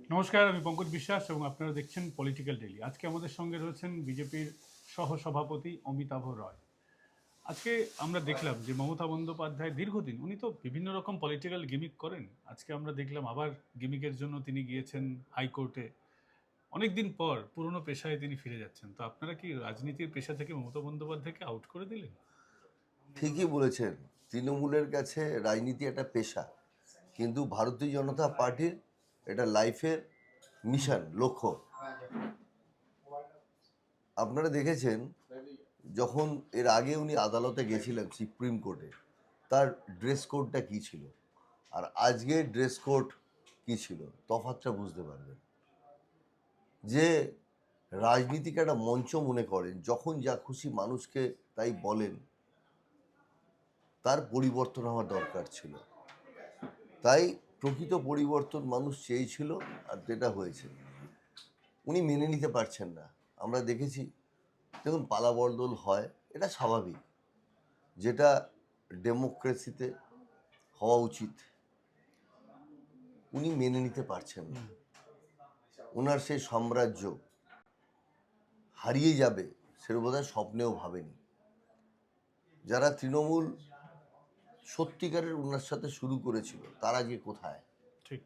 নমস্কার, আমি পঙ্কজ বিশ্বাস এবং আপনারা দেখছেন পলিটিক্যাল ডেইলি। আজকে আমাদের সঙ্গে রয়েছেন বিজেপির সহসভাপতি অমিতাভ রয়। আজকে আমরা দেখলাম যে মমতা বন্দ্যোপাধ্যায় দীর্ঘদিন উনি তো বিভিন্ন রকম পলিটিক্যাল গিমিক করেন। আজকে আমরা দেখলাম আবার গিমিকের জন্য তিনি গিয়েছেন হাইকোর্টে। অনেকদিন পর পুরনো পেশায় তিনি ফিরে যাচ্ছেন। তো আপনারা কি রাজনীতির পেশা থেকে মমতা বন্দ্যোপাধ্যায়কে আউট করে দিলেন? ঠিকই বলেছেন। তৃণমূলের কাছে রাজনীতি একটা পেশা, কিন্তু ভারতীয় জনতা পার্টির এটা লাইফের হুম। মিশন, লক্ষ্য। আপনারা দেখেছেন, যখন এর আগে উনি আদালতে গেছিলেন সুপ্রিম কোর্টে, তার ড্রেস কোডটা কী ছিল আর আজকের ড্রেস কোড কী ছিল, তফাৎটা বুঝতে পারবেন। যে রাজনীতিকে একটা মঞ্চ মনে করেন, যখন যা খুশি মানুষকে তাই বলেন, তার পরিবর্তন হওয়া দরকার ছিল। তাই প্রকৃত পরিবর্তন মানুষ চেয়েছিল, আর যেটা হয়েছে উনি মেনে নিতে পারছেন না। আমরা দেখেছি, দেখুন, পালাবদল হয়, এটা স্বাভাবিক, যেটা ডেমোক্রেসিতে হওয়া উচিত। উনি মেনে নিতে পারছেন না। ওনার সেই সাম্রাজ্য হারিয়ে যাবে সে বোধহয় স্বপ্নেও ভাবেনি। যারা তৃণমূল সত্যিকারের ওনার সাথে শুরু করেছিল, তারা যে কোথায়, ঠিক।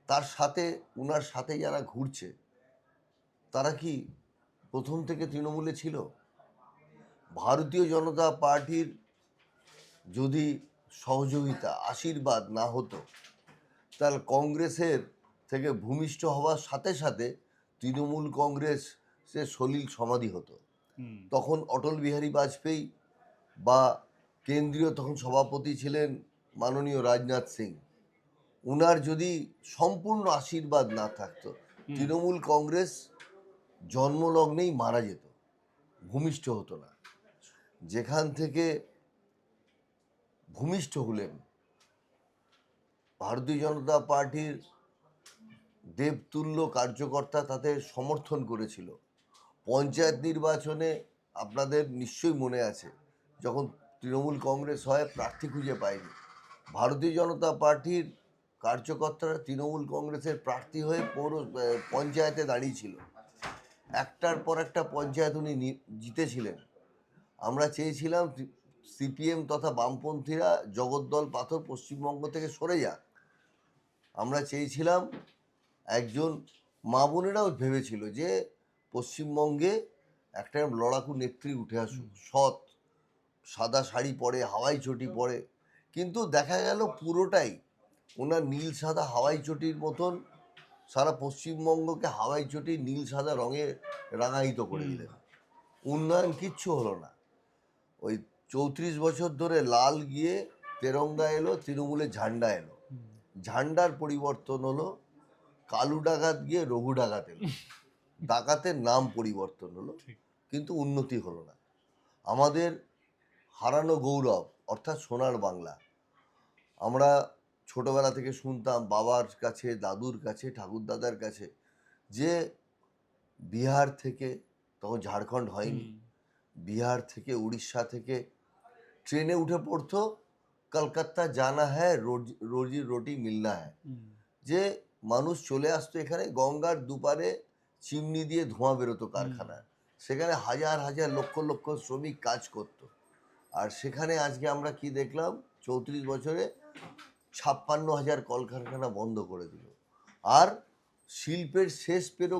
তার সাথে ওনার সাথে যারা ঘুরছে, তারা কি প্রথম থেকে তৃণমূলে ছিল? ভারতীয় জনতা পার্টির যদি সহযোগিতা, আশীর্বাদ না হতো, তাহলে কংগ্রেসের থেকে ভূমিষ্ঠ হওয়ার সাথে সাথে তৃণমূল কংগ্রেসের সলিল সমাধি হতো। হুম। তখন অটল বিহারী বাজপেয়ী বা কেন্দ্রীয় তখন সভাপতি ছিলেন মাননীয় রাজনাথ সিং, উনার যদি সম্পূর্ণ আশীর্বাদ না থাকতো, হুম। তৃণমূল কংগ্রেস জন্মলগ্নেই মারা যেত, ভূমিষ্ঠ হতো না। যেখান থেকে ভূমিষ্ঠ হলেন, ভারতীয় জনতা পার্টির দেবতুল্য কার্যকর্তা তাদের সমর্থন করেছিল। পঞ্চায়েত নির্বাচনে আপনাদের নিশ্চয়ই মনে আছে, যখন তৃণমূল কংগ্রেস হয়, প্রার্থী খুঁজে পায়নি, ভারতীয় জনতা পার্টির কার্যকর্তারা তৃণমূল কংগ্রেসের প্রার্থী হয়ে পঞ্চায়েতে দাঁড়িয়েছিল। একটার পর একটা পঞ্চায়েত উনি জিতেছিলেন। আমরা চেয়েছিলাম সিপিএম তথা বামপন্থীরা জগদ্দল পাথর পশ্চিমবঙ্গ থেকে সরে যাক। আমরা চেয়েছিলাম, একজন মা বোনেরাও ভেবেছিল যে পশ্চিমবঙ্গে একটা লড়াকু নেত্রী উঠে আসুক, সৎ, সাদা শাড়ি পরে, হাওয়াই চটি পরে। কিন্তু দেখা গেল পুরোটাই ওনার নীল সাদা হাওয়াই চটির মতন সারা পশ্চিমবঙ্গকে হাওয়াই চটি নীল সাদা রঙে রাঙায়িত করে হুম। দিলেন। উন্নয়ন কিচ্ছু হলো না। ওই 34 বছর ধরে লাল গিয়ে তেরঙ্গা এলো, তৃণমূলের ঝান্ডা এলো, হুম। ঝান্ডার পরিবর্তন হলো, কালু ডাকাত গিয়ে রঘু ডাকাত এলো, ডাকাতের নাম পরিবর্তন হলো, ঠিক। কিন্তু উন্নতি হলো না। আমাদের হারানো গৌরব, অর্থাৎ সোনার বাংলা। আমরা ছোটবেলা থেকে শুনতাম বাবার কাছে, দাদুর কাছে, ঠাকুরদাদার কাছে, যে বিহার থেকে, তখন ঝাড়খণ্ড হয়নি, হুম। বিহার থেকে, উড়িষ্যা থেকে ট্রেনে উঠে পড়তো, কলকাতা জানা হ্যায়, রোজি রুটি মিলনা হ্যায়। হুম। যে মানুষ চলে আসতো এখানে, গঙ্গার দুপারে চিমনি দিয়ে ধোঁয়া বেরোতো হুম। কারখানায়, সেখানে হাজার হাজার লক্ষ লক্ষ শ্রমিক কাজ করত। আর সেখানে আজকে আমরা কি দেখলাম, 34 বছরে 56,000 কলকারখানা বন্ধ করে দিল। আর শিল্পের শেষ পেরো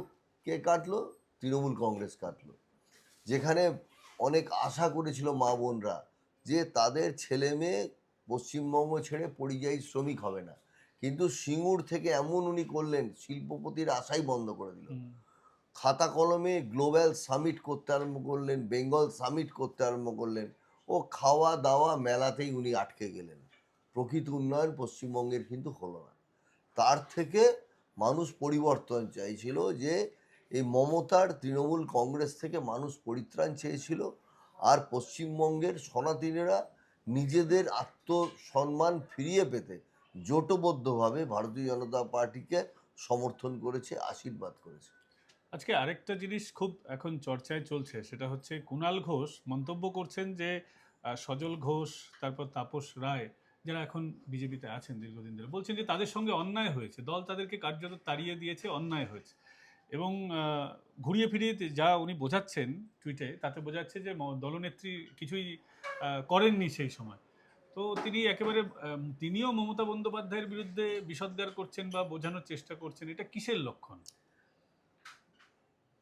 কে কাটলো? তৃণমূল কংগ্রেস কাটলো। যেখানে অনেক আশা করেছিল মা বোনরা যে তাদের ছেলে মেয়ে পশ্চিমবঙ্গ ছেড়ে পরিযায়ী শ্রমিক হবে না, কিন্তু সিঙ্গুর থেকে এমন উনি করলেন, শিল্পপতির আশাই বন্ধ করে দিল। হুম। খাতা কলমে গ্লোবাল সামিট করতে আরম্ভ করলেন, বেঙ্গল সামিট করতে আরম্ভ করলেন, ও খাওয়া দাওয়া মেলাতেই উনি আটকে গেলেন। প্রকৃত উন্নয়ন পশ্চিমবঙ্গের কিন্তু হলো না। তার থেকে মানুষ পরিবর্তন চাইছিল, যে এই মমতার তৃণমূল কংগ্রেস থেকে মানুষ পরিত্রাণ চেয়েছিল। আর পশ্চিমবঙ্গের সনাতনীরা নিজেদের আত্মসম্মান ফিরিয়ে পেতে জোটবদ্ধভাবে ভারতীয় জনতা পার্টিকে সমর্থন করেছে, আশীর্বাদ করেছে। আজকে আরেকটা জিনিস খুব এখন চর্চায় চলছে, সেটা হচ্ছে কুণাল ঘোষ মন্তব্য করছেন যে সজল ঘোষ, তারপর তাপস রায়, যারা এখন বিজেপিতে আছেন দীর্ঘদিন ধরে, বলছেন যে তাদের সঙ্গে অন্যায় হয়েছে, দল তাদেরকে কার্যত তাড়িয়ে দিয়েছে, অন্যায় হয়েছে। এবং ঘুরিয়ে ফিরিয়ে যা উনি বোঝাচ্ছেন টুইটে, তাতে বোঝাচ্ছে যে দলনেত্রী কিছুই করেননি সেই সময়। তো তিনি একেবারে তিনিও মমতা বন্দ্যোপাধ্যায়ের বিরুদ্ধে বিষোদ্গার করছেন বা বোঝানোর চেষ্টা করছেন, এটা কিসের লক্ষণ?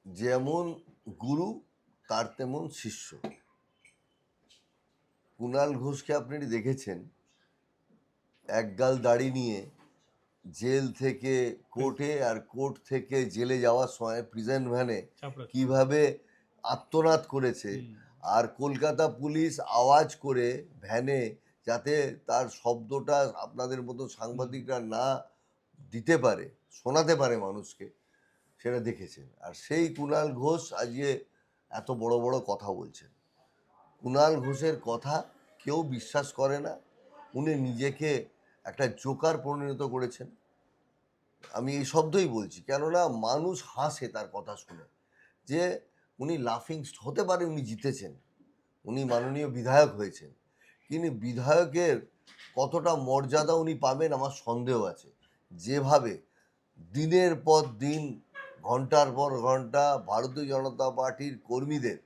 যেমন গুরু তার তেমন শিষ্য। কুণাল ঘোষকে আপনি দেখেছেন একগাল দাড়ি নিয়ে জেল থেকে কোর্টে আর কোর্ট থেকে জেলে যাওয়ার সময় প্রিজন ভ্যানে চাপড়া। কিভাবে আত্মনাদ করেছে। আর কলকাতা পুলিশ আওয়াজ করে ভ্যানে, যাতে তার শব্দটা আপনাদের মতো সাংবাদিকরা না দিতে পারে, শোনাতে পারে মানুষকে, সেটা দেখেছেন। আর সেই কুণাল ঘোষ আজকে এত বড় বড় কথা বলছেন। কুণাল ঘোষের কথা কেউ বিশ্বাস করে না। উনি নিজেকে একটা জোকার পরিণত করেছেন। আমি এই শব্দই বলছি, কেননা মানুষ হাসে তার কথা শুনে, যে উনি লাফিং হতে পারে উনি জিতেছেন, উনি মাননীয় বিধায়ক হয়েছেন, কিন্তু বিধায়কের কতটা মর্যাদা উনি পাবেন আমার সন্দেহ আছে। যেভাবে দিনের পর দিন, ঘন্টার পর ঘন্টা ভারতীয় জনতা পার্টির কর্মীদের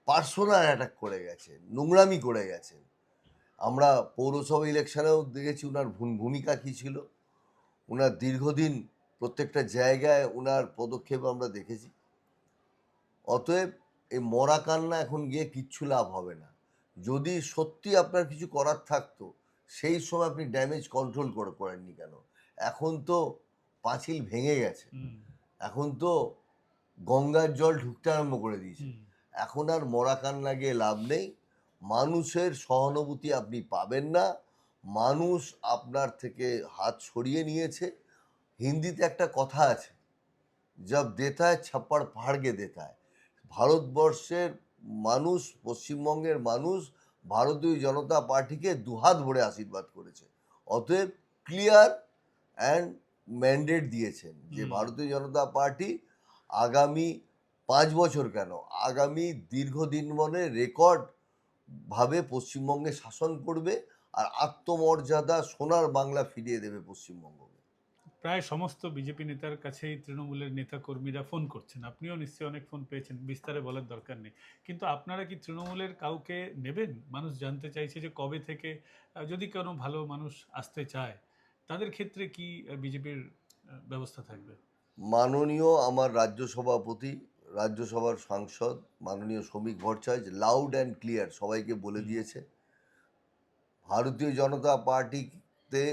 পার্সোনাল অ্যাটাক করে গেছেন, নোংরামি করে গেছেন। আমরা পৌরসভা ইলেকশনেও দেখেছি ওনার ভূমিকা কী ছিল। ওনার দীর্ঘদিন প্রত্যেকটা জায়গায় ওনার পদক্ষেপ আমরা দেখেছি। অতএব এই মরা কান্না এখন গিয়ে কিচ্ছু লাভ হবে না। যদি সত্যি আপনার কিছু করার থাকতো, সেই সময় আপনি ড্যামেজ কন্ট্রোল করেননি কেন? এখন তো পাঁচিল ভেঙে গেছে, এখন তো গঙ্গার জল ঢুকতে আরম্ভ করে দিয়েছে। এখন আর মরা কান্না গিয়ে লাভ নেই। মানুষের সহানুভূতি আপনি পাবেন না। মানুষ আপনার থেকে হাত সরিয়ে নিয়েছে। হিন্দিতে একটা কথা আছে, জব দেতা হ্যায় ছাপ্পড় ফাড় কে দেতা হ্যায়। ভারতবর্ষের মানুষ, পশ্চিমবঙ্গের মানুষ ভারতীয় জনতা পার্টিকে দুহাত ভরে আশীর্বাদ করেছে। অতএব ক্লিয়ার অ্যান্ড ম্যান্ডেট দিয়েছেন যে ভারতীয় জনতা পার্টি আগামী 5 বছর কেন, আগামী দীর্ঘদিন মনে রেকর্ড ভাবে পশ্চিমবঙ্গে শাসন করবে, আর আত্মমর্যাদা সোনার বাংলা ফিরিয়ে দেবে পশ্চিমবঙ্গকে। প্রায় সমস্ত বিজেপি নেতার কাছেই তৃণমূলের নেতা কর্মীরা ফোন করছেন, আপনিও নিশ্চয়ই অনেক ফোন পেয়েছেন, বিস্তারে বলার দরকার নেই। কিন্তু আপনারা কি তৃণমূলের কাউকে নেবেন? মানুষ জানতে চাইছে যে কবে থেকে, যদি কোনো ভালো মানুষ আসতে চায়, তাদের ক্ষেত্রে কি বিজেপির ব্যবস্থা থাকবে? মাননীয় আমার রাজ্য সভাপতি, রাজ্যসভার সাংসদ মাননীয় শ্রমিক ভট্টাচার্য লাউড অ্যান্ড ক্লিয়ার সবাইকে বলে দিয়েছে, ভারতীয় জনতা পার্টিতে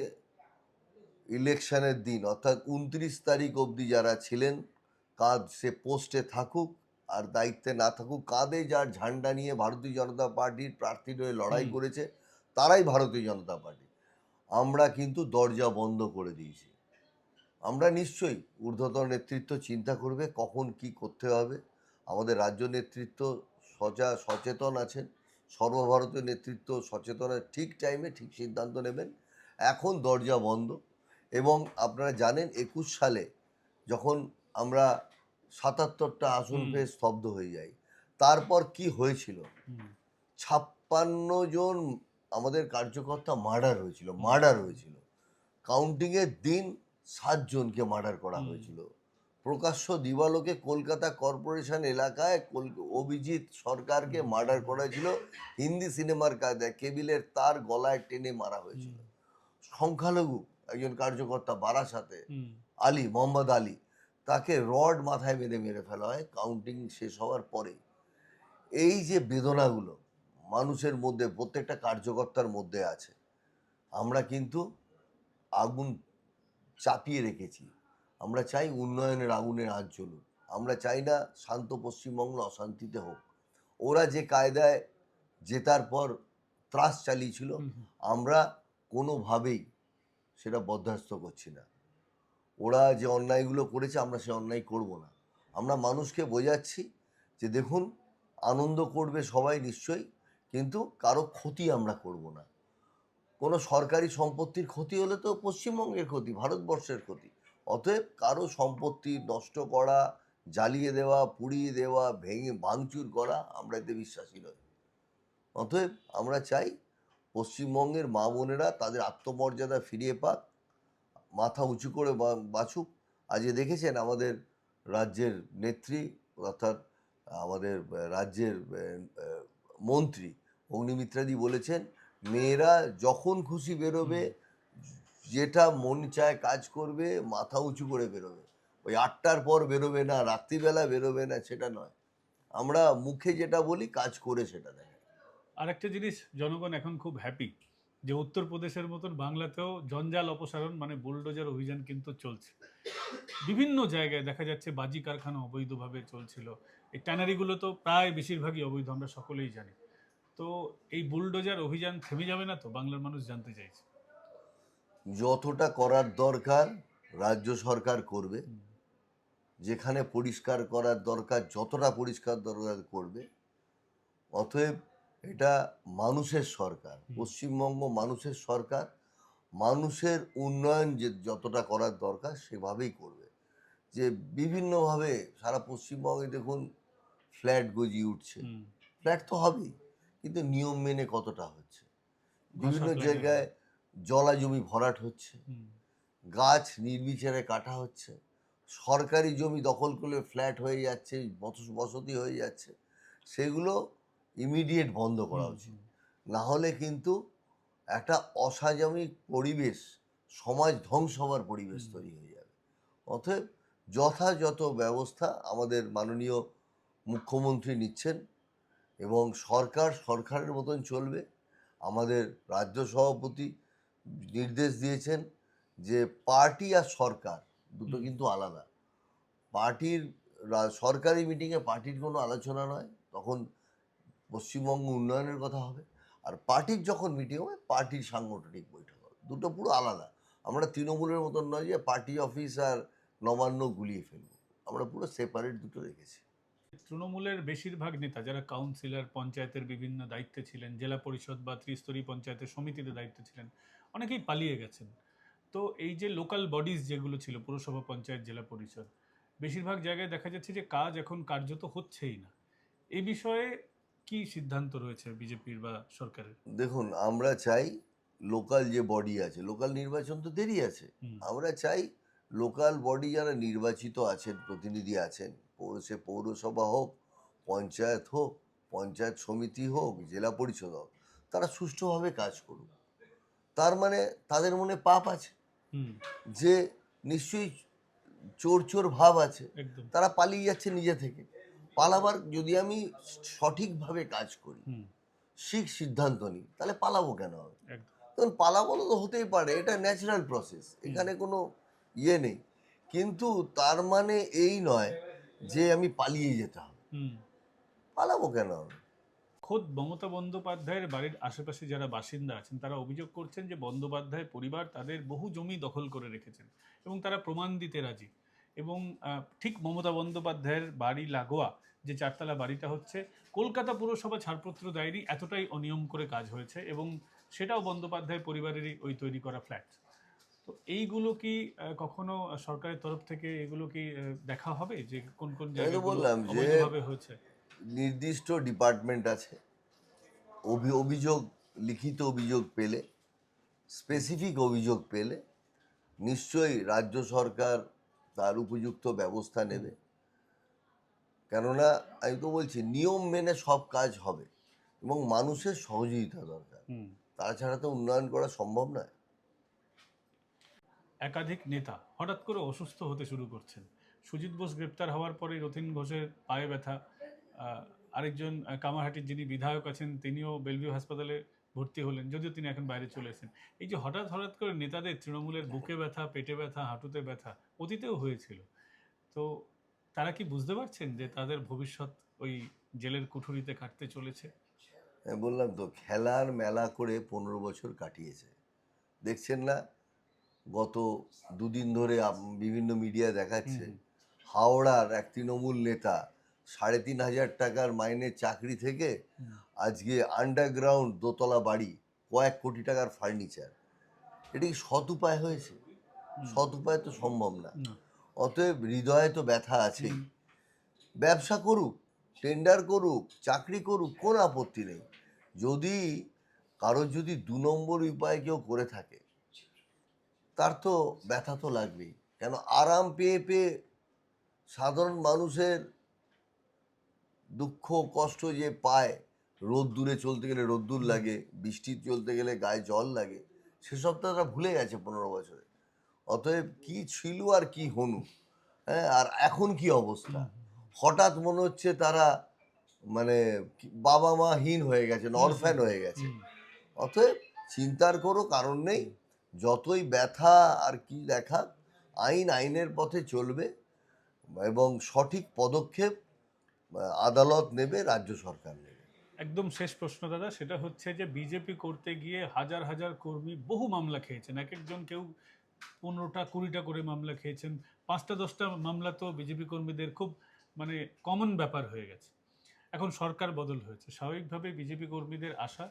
ইলেকশনের দিন অর্থাৎ 29 তারিখ অবধি যারা ছিলেন, সে পোস্টে থাকুক আর দায়িত্বে না থাকুক, কাঁধে যার ঝান্ডা নিয়ে ভারতীয় জনতা পার্টির প্রার্থীর হয়ে লড়াই করেছে, তারাই ভারতীয় জনতা পার্টি। আমরা কিন্তু দরজা বন্ধ করে দিয়েছি। আমরা নিশ্চয়ই ঊর্ধ্বতন নেতৃত্ব চিন্তা করবে কখন কি করতে হবে। আমাদের রাজ্য নেতৃত্ব সচেতন আছেন, সর্বভারতীয় নেতৃত্ব সচেতন, ঠিক টাইমে ঠিক সিদ্ধান্ত নেবেন। এখন দরজা বন্ধ। এবং আপনারা জানেন 21 সালে যখন আমরা 77টা আসন পেয়ে স্তব্ধ হয়ে যাই, তারপর কি হয়েছিল? 56 জন আমাদের কার্যকর্তা মার্ডার হয়েছিল। কাউন্টিংয়ের দিন 7 জনকে মার্ডার করা হয়েছিল। প্রকাশ্য দিবালোকে কলকাতা কর্পোরেশন এলাকায় অভিজিৎ সরকারকে মার্ডার করা হয়েছিল। হিন্দি সিনেমার কায়দায় কেবিলের তার গলায় টেনে মারা হয়েছিল। সংখ্যালঘু একজন কার্যকর্তা বারাসাতে, মোহাম্মদ আলী, তাকে রড মাথায় বেঁধে মেরে ফেলা হয় কাউন্টিং শেষ হওয়ার পরে। এই যে বেদনাগুলো মানুষের মধ্যে, প্রত্যেকটা কার্যকর্তার মধ্যে আছে। আমরা কিন্তু আগুন চাপিয়ে রেখেছি। আমরা চাই উন্নয়নের আগুনের আঁচ জ্বলুক। আমরা চাই না শান্ত পশ্চিমবঙ্গ অশান্তিতে হোক। ওরা যে কায়দায় জেতার পর ত্রাস চালিয়েছিল, আমরা কোনোভাবেই সেটা বরদাস্ত করছি না। ওরা যে অন্যায়গুলো করেছে, আমরা সে অন্যায় করব না। আমরা মানুষকে বোঝাচ্ছি যে দেখুন, আনন্দ করবে সবাই নিশ্চয়ই, কিন্তু কারো ক্ষতি আমরা করব না। কোনো সরকারি সম্পত্তির ক্ষতি হলে তো পশ্চিমবঙ্গের ক্ষতি, ভারতবর্ষের ক্ষতি। অতএব কারো সম্পত্তি নষ্ট করা, জ্বালিয়ে দেওয়া, পুড়িয়ে দেওয়া, ভাঙচুর করা, আমরা এতে বিশ্বাসী নই। অতএব আমরা চাই পশ্চিমবঙ্গের মা বোনেরা তাদের আত্মমর্যাদা ফিরিয়ে পাক, মাথা উঁচু করে বাঁচুক। আজকে দেখেছেন আমাদের রাজ্যের নেত্রী, অর্থাৎ আমাদের রাজ্যের মন্ত্রী অগ্নিমিত্রাদি বলেছেন, মেয়েরা যখন খুশি বেরোবে, যেটা মন চায় কাজ করবে, মাথা উঁচু করে বেরোবে। ওই 8টার পর বেরোবে না, রাত্রিবেলা বেরোবে না, সেটা নয়। আমরা মুখে যেটা বলি, কাজ করে সেটা দেখে। আরেকটা জিনিস, জনগণ এখন খুব হ্যাপি যে উত্তরপ্রদেশের মতন বাংলাতেও জঞ্জাল অপসারণ মানে বুলডোজার অভিযান কিন্তু চলছে। বিভিন্ন জায়গায় দেখা যাচ্ছে বাজি কারখানা অবৈধভাবে চলছিল, এই ট্যানারিগুলো তো প্রায় বেশিরভাগই অবৈধ, আমরা সকলেই জানি। তো এই বুলডোজার অভিযান থেমে যাবে না তো, বাংলার মানুষ জানতে চাইছে। যতটা করার দরকার রাজ্য সরকার করবে, যেখানে পরিষ্কার করার দরকার যতটা পরিষ্কার দরকার করবে। অতএব এটা মানুষের সরকার, পশ্চিমবঙ্গ মানুষের সরকার, মানুষের উন্নয়ন যে যতটা করার দরকার সেভাবেই করবে। যে বিভিন্নভাবে সারা পশ্চিমবঙ্গে দেখুন ফ্ল্যাট গজিয়ে উঠছে, ফ্ল্যাট তো হবেই, কিন্তু নিয়ম মেনে কতটা হচ্ছে। বিভিন্ন জায়গায় জলা জমি ভরাট হচ্ছে, গাছ নির্বিচারে কাটা হচ্ছে, সরকারি জমি দখল করলে ফ্ল্যাট হয়ে যাচ্ছে, বসতি হয়ে যাচ্ছে। সেগুলো ইমিডিয়েট বন্ধ করা উচিত, না হলে কিন্তু একটা অসামাজিক পরিবেশ, সমাজ ধ্বংস হওয়ার পরিবেশ তৈরি হয়ে যাবে। অতএব যথাযথ ব্যবস্থা আমাদের মাননীয় মুখ্যমন্ত্রী নিচ্ছেন এবং সরকারের মতন চলবে। আমাদের রাজ্য সভাপতি নির্দেশ দিয়েছেন যে পার্টি আর সরকার দুটো কিন্তু আলাদা। পার্টির সরকারি মিটিংয়ে পার্টির কোনো আলোচনা নয়, তখন পশ্চিমবঙ্গ উন্নয়নের কথা হবে। আর পার্টির যখন মিটিং হবে, পার্টির সাংগঠনিক বৈঠক হবে, দুটো পুরো আলাদা। আমরা তৃণমূলের মতন নয় যে পার্টি অফিস আর নবান্ন গুলিয়ে ফেলবো, আমরা পুরো সেপারেট দুটো রেখেছি। তৃণমূলের বেশিরভাগ নেতা যারা কাউন্সিলর, পঞ্চায়েতের বিভিন্ন দায়িত্বে ছিলেন, জেলা পরিষদ বা ত্রিস্তরীয় পঞ্চায়েতের সমিতিতে দায়িত্বে ছিলেন, অনেকেই পালিয়ে গেছেন। তো এই যে লোকাল বডিজ যেগুলো ছিল, পুরসভা, পঞ্চায়েত, জেলা পরিষদ, বেশিরভাগ জায়গায় দেখা যাচ্ছে যে কাজ এখন কার্যত হচ্ছেই না। এই বিষয়ে কি সিদ্ধান্ত রয়েছে বিজেপির বা সরকারের? দেখুন, আমরা চাই লোকাল যে বডি আছে, লোকাল নির্বাচন তো দেরি আছে, আমরা চাই লোকাল বডি যারা নির্বাচিত আছেন, প্রতিনিধি আছেন, সে পৌরসভা হোক, পঞ্চায়েত হোক, পঞ্চায়েত সমিতি হোক, জেলা পরিষদ হোক, তারা সুষ্ঠুভাবে কাজ করুক। তার মানে তাদের মনে পাপ আছে, যে নিশ্চয়ই চোর চোর ভাব আছে, একদম। তারা পালিয়ে যাচ্ছে নিজে থেকে। পালাবার, যদি আমি সঠিকভাবে কাজ করি, সিদ্ধান্ত নিই, তাহলে পালাবো কেন হবে? তখন পালাবো তো হতেই পারে, এটা ন্যাচারাল প্রসেস, এখানে কোনো ইয়ে নেই। কিন্তু তার মানে এই নয় যে আমি পালিয়ে যেতে হবে। পালাবো কেন হবে? খোদ মমতা বন্দ্যোপাধ্যায়ের বাড়ির আশেপাশে যারা বাসিন্দা আছেন তারা অভিযোগ করছেন যে বন্দ্যোপাধ্যায় পরিবার তাদের বহু জমি দখল করে রেখেছেন এবং তারা প্রমাণ দিতে রাজি। এবং ঠিক মমতা বন্দ্যোপাধ্যায়ের বাড়ি লাগোয়া যে চারতলা বাড়িটা হচ্ছে, কলকাতা পুরসভা ছাড়পত্র দেয়নি, এতটাই অনিয়ম করে কাজ হয়েছে, এবং সেটাও বন্দ্যোপাধ্যায় পরিবারেরই ওই তৈরি করা ফ্ল্যাট। তো এইগুলো কি কখনো সরকারের তরফ থেকে এগুলো কি দেখা হবে যে কোন কোন জায়গায় বললাম যে অবৈধভাবে হয়েছে? নির্দিষ্ট ডিপার্টমেন্ট আছে, অভিযোগ, লিখিত অভিযোগ পেলে, স্পেসিফিক অভিযোগ পেলে নিশ্চয়ই রাজ্য সরকার তার উপযুক্ত ব্যবস্থা নেবে। কেননা আমি তো বলছি, নিয়ম মেনে সব কাজ হবে এবং মানুষের সহযোগিতা দরকার, তাছাড়া তো উন্নয়ন করা সম্ভব নয়। একাধিক নেতা হঠাৎ করে অসুস্থ হতে শুরু করছেন। সুজিত বোস গ্রেপ্তার হওয়ার পরে রথীন ঘোষের পায়ে ব্যথা, আরেকজন কামারহাটির যিনি বিধায়ক আছেন তিনিও বেলভিউ হাসপাতালে ভর্তি হলেন, যদিও তিনি এখন বাইরে চলে এসেছেন। এই যে হঠাৎ হঠাৎ করে নেতাদের তৃণমূলের বুকে ব্যথা, পেটে ব্যথা, হাঁটুতে ব্যথা অতীতেও হয়েছিল, তো তারা কি বুঝতে পারছেন যে তাদের ভবিষ্যৎ ওই জেলের কুঠুরিতে কাটতে চলেছে? বললাম তো, খেলার মেলা করে 15 বছর কাটিয়েছে, দেখছেন না? গত দুদিন ধরে বিভিন্ন মিডিয়া দেখাচ্ছে হাওড়ার এক তৃণমূল নেতা 3,500 টাকার মাইনের চাকরি থেকে আজকে আন্ডারগ্রাউন্ড দোতলা বাড়ি, কয়েক কোটি টাকার ফার্নিচার। এটা কি সৎ উপায় হয়েছে? সৎ উপায় তো সম্ভব না। অতএব হৃদয়ে তো ব্যথা আছেই। ব্যবসা করুক, টেন্ডার করুক, চাকরি করুক, কোনো আপত্তি নেই। যদি কারোর যদি 2 নম্বর উপায় কেউ করে থাকে, তার তো ব্যথা তো লাগবেই। কেন আরাম পেয়ে পেয়ে সাধারণ মানুষের দুঃখ কষ্ট যে পায়, রোদ্দুরে চলতে গেলে রোদ্দুর লাগে, বৃষ্টি চলতে গেলে গায়ে জল লাগে, সেসব তো তারা ভুলে গেছে 15 বছরে। অতএব কি ছিল আর কি হনু, হ্যাঁ, আর এখন কি অবস্থা, হঠাৎ মনে হচ্ছে তারা মানে বাবা মা হীন হয়ে গেছেন, অরফ্যান হয়ে গেছে। অতএব চিন্তার কোনো কারণ নেই, যতই ব্যথা আর কি দেখা, আইন আইনের পথে চলবে এবং সঠিক পদক্ষেপ আদালত নেবে, রাজ্য সরকার নেবে। একদম শেষ প্রশ্ন দাদা, সেটা হচ্ছে যে বিজেপি করতে গিয়ে হাজার হাজার কর্মী বহু মামলা খেয়েছেন, এক একজন কেউ 15টা 20টা করে মামলা খেয়েছেন, 5টা 10টা মামলা তো বিজেপি কর্মীদের খুব মানে কমন ব্যাপার হয়ে গেছে। এখন সরকার বদল হয়েছে, স্বাভাবিকভাবে বিজেপি কর্মীদের আশা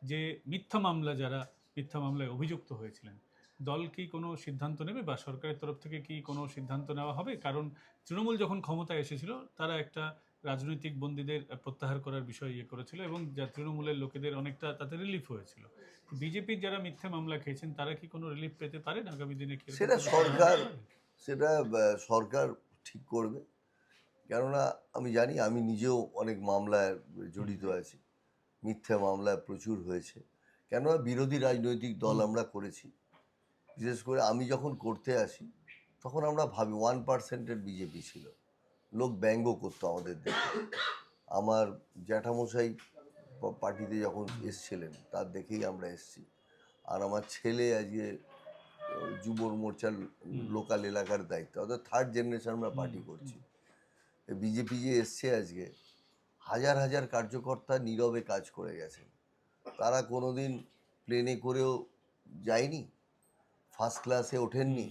যে মিথ্যা মামলায় অভিযুক্ত হয়েছিলেন, দল কি কোনো সিদ্ধান্ত নেবে বা সরকারের তরফ থেকে কি কোনো সিদ্ধান্ত নেওয়া হবে? কারণ তৃণমূল যখন ক্ষমতায় এসেছিল তারা একটা রাজনৈতিক বন্দীদের প্রত্যাহার করার বিষয় করেছিল এবং যা তৃণমূলের লোকেদের অনেকটা তাতে রিলিফ হয়েছিল। বিজেপির যারা মিথ্যা মামলা খেয়েছেন তারা কি কোনো রিলিফ পেতে পারেন আগামী দিনে? কি সেটা সরকার সেটা সরকার ঠিক করবে। কেননা আমি জানি, আমি নিজেও অনেক মামলায় জড়িত আছি, মিথ্যে মামলায় প্রচুর হয়েছে। কেননা বিরোধী রাজনৈতিক দল আমরা করেছি। বিশেষ করে আমি যখন করতে আসি তখন আমরা ভাবি 1%-এর বিজেপি ছিল, লোক ব্যঙ্গ করতো আমাদের দেখে। আমার জ্যাঠামশাই পার্টিতে যখন এসছিলেন তার দেখেই আমরা এসছি। আর আমার ছেলে আজকে যুব মোর্চার লোকাল এলাকার দায়িত্ব, অর্থাৎ 3rd জেনারেশন আমরা পার্টি করছি। বিজেপি যে এসছে আজকে, হাজার হাজার কার্যকর্তা নীরবে কাজ করে গেছেন। তারা কোনোদিন প্লেনে করেও যায়নি, ফার্স্ট ক্লাসে ওঠেননি,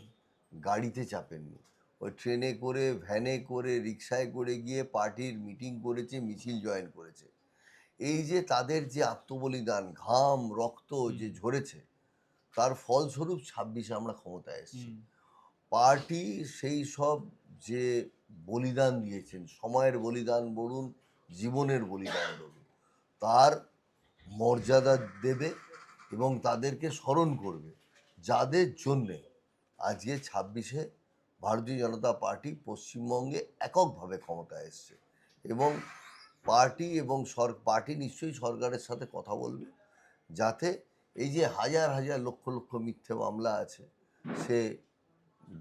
গাড়িতে চাপেননি, ওই ট্রেনে করে, ভ্যানে করে, রিক্সায় করে গিয়ে পার্টির মিটিং করেছে, মিছিল জয়েন করেছে। এই যে তাদের যে আত্মবলিদান, ঘাম রক্ত যে ঝরেছে, তার ফলস্বরূপ 26-এ আমরা ক্ষমতায় এসেছি। পার্টি সেই সব যে বলিদান দিয়েছেন, সময়ের বলিদান বলুন, জীবনের বলিদান বলুন, তার মর্যাদা দেবে এবং তাদেরকে স্মরণ করবে, যাদের জন্যে আজকে 26-এ ভারতীয় জনতা পার্টি পশ্চিমবঙ্গে এককভাবে ক্ষমতায় এসছে। এবং পার্টি নিশ্চয়ই সরকারের সাথে কথা বলবে, যাতে এই যে হাজার হাজার লক্ষ লক্ষ মিথ্যে মামলা আছে, সে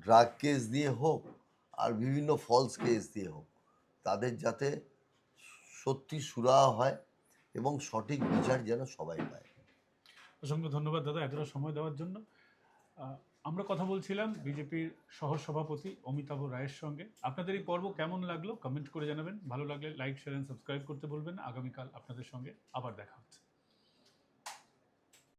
ড্রাগ কেস দিয়ে হোক আর বিভিন্ন ফলস কেস দিয়ে হোক, তাদের যাতে সত্যি সুরাহা হয় এবং সঠিক বিচার যেন সবাই পায়। অসংখ্য ধন্যবাদ দাদা এতটা সময় দেওয়ার জন্য। আমরা কথা বলছিলাম বিজেপির সহসভাপতি অমিতাভ রায়ের সঙ্গে। আপনাদের এই পর্ব কেমন লাগলো কমেন্ট করে জানাবেন, ভালো লাগলে লাইক শেয়ার এন্ড সাবস্ক্রাইব করতে বলবেন। আগামীকাল আপনাদের সঙ্গে আবার দেখা হচ্ছে।